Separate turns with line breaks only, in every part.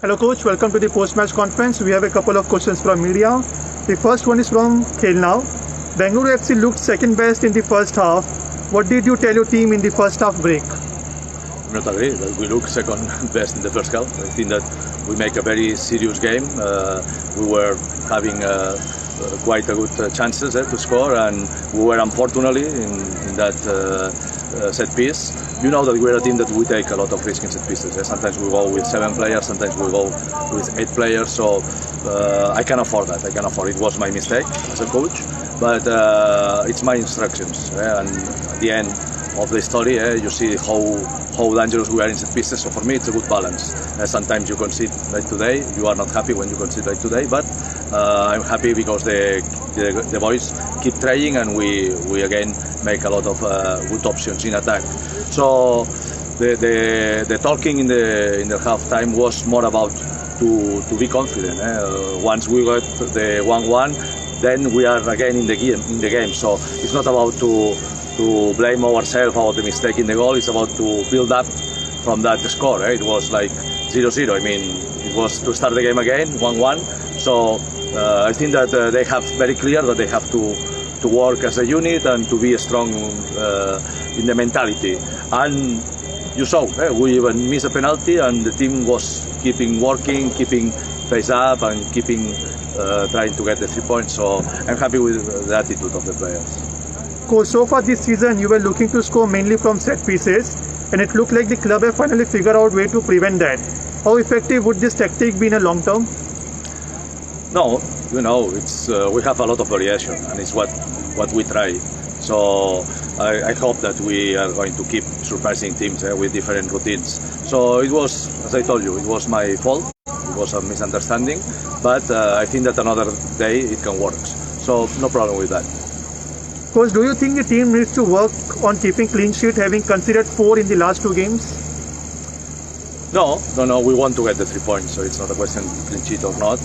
Hello coach, welcome to the post-match conference. We have a couple of questions from media. The first one is from Khel Now. Bengaluru FC looked second best in the first half. What did you tell your team in the first half break?
I'm not agree that we look second best in the first half. I think that we make a very serious game. We were having quite a good chances to score, and we were unfortunately in that set piece. You know that we're a team that we take a lot of risk in set pieces. Sometimes we go with 7 players, sometimes we go with 8 players. So I can afford that. I can afford it. It was my mistake as a coach, but it's my instructions. And at the end of the story, you see how dangerous we are in set pieces. So for me, it's a good balance. Sometimes you concede like today. You are not happy when you concede like today, but I'm happy because the boys keep trying, and we again make a lot of good options in attack. So the talking in the half time was more about to be confident. Once we got the 1-1, then we are again in the game. So it's not about to blame ourselves about the mistake in the goal. It's about to build up from that score. It was like 0-0. I mean, it was to start the game again 1-1. So I think that they have very clear that they have to work as a unit and to be strong in the mentality. And you saw, we even missed a penalty, and the team was keeping working, keeping face up, and keeping trying to get the 3 points. So I'm happy with the attitude of the players.
Coach, so far this season you were looking to score mainly from set pieces, and it looked like the club have finally figured out a way to prevent that. How effective would this tactic be in a long term?
No, you know, it's we have a lot of variation, and it's what we try. So I hope that we are going to keep surprising teams with different routines. So it was, as I told you, it was my fault. It was a misunderstanding, but I think that another day it can work. So no problem with that.
Coach, do you think the team needs to work on keeping clean sheet, having considered 4 in the last 2 games?
No. We want to get the 3 points, so it's not a question of clean sheet or not.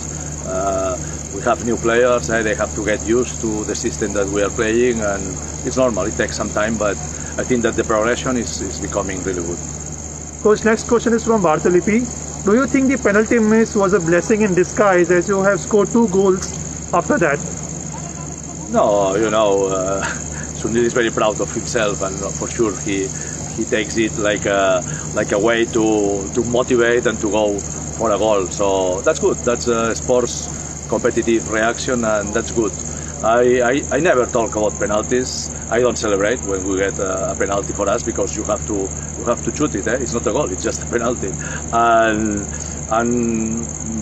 We have new players, they have to get used to the system that we are playing, and it's normal, it takes some time, but I think that the progression is becoming really good.
Coach, next question is from Bartolipi. Do you think the penalty miss was a blessing in disguise, as you have scored 2 goals after that?
No, you know, Sunil is very proud of himself, and for sure he takes it like a way to motivate and to go for a goal. So that's good. That's a sports competitive reaction, and that's good. I never talk about penalties. I don't celebrate when we get a penalty for us, because you have to shoot it. It's not a goal. It's just a penalty. And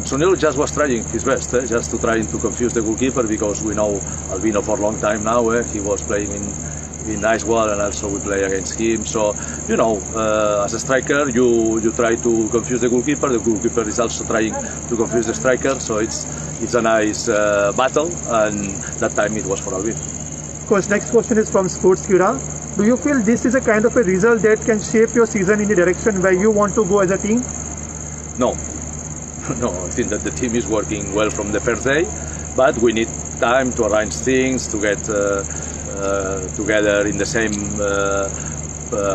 Sunil just was trying his best, just to try to confuse the goalkeeper, because we know Albino for a long time now. He was playing in ISL, and also we play against him. So, you know, as a striker, you try to confuse the goalkeeper. The goalkeeper is also trying to confuse the striker. So it's a nice battle, and that time it was for Albino.
Coach, next question is from Sports Cura. Do you feel this is a kind of a result that can shape your season in the direction where you want to go as a team?
No, I think that the team is working well from the first day, but we need time to arrange things, to get together in the same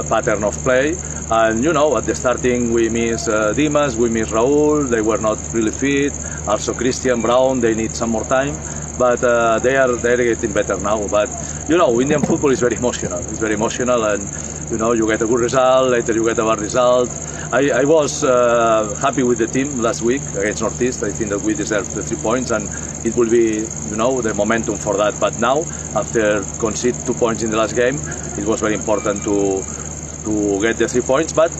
pattern of play. And you know, at the starting we miss Dimas, we miss Raúl, they were not really fit. Also Christian, Brown, they need some more time, but they're getting better now. But you know, Indian football is very emotional. It's very emotional, and you know, you get a good result, later you get a bad result. I was happy with the team last week against Northeast. I think that we deserved the 3 points, and it will be, you know, the momentum for that. But now, after concede 2 points in the last game, it was very important to get the 3 points. But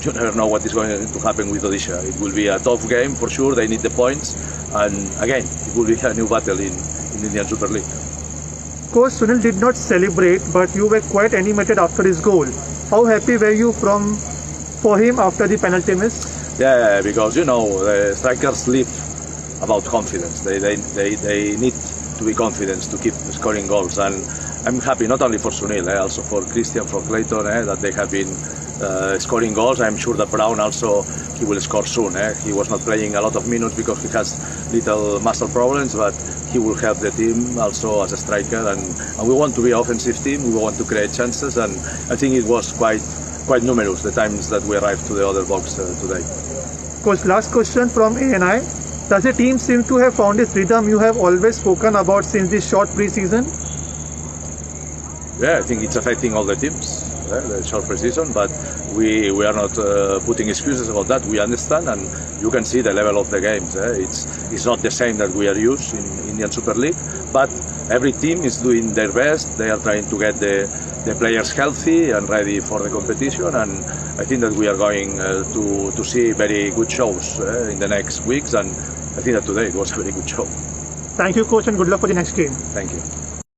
you never know what is going to happen with Odisha. It will be a tough game for sure. They need the points, and again, it will be a new battle in Indian Super League.
Coach, Sunil did not celebrate, but you were quite animated after his goal. How happy were you for him after the penalty miss?
Yeah, because you know, the strikers live about confidence. They need to be confident to keep scoring goals, and I'm happy not only for Sunil, also for Christian, for Clayton, that they have been scoring goals. I'm sure that Brown also, he will score soon. He was not playing a lot of minutes because he has little muscle problems, but he will help the team also as a striker, and we want to be an offensive team. We want to create chances, and I think it was quite numerous the times that we arrived to the other box today.
Coach, last question from ANI. Does the team seem to have found its rhythm you have always spoken about since this short pre-season?
Yeah, I think it's affecting all the teams, the short pre-season, but we are not putting excuses about that. We understand, and you can see the level of the games. It's not the same that we are used in Indian Super League, but every team is doing their best. They are trying to get the players healthy and ready for the competition, and I think that we are going to see very good shows in the next weeks, and I think that today it was a very good show.
Thank you, Coach, and good luck for the next game.
Thank you.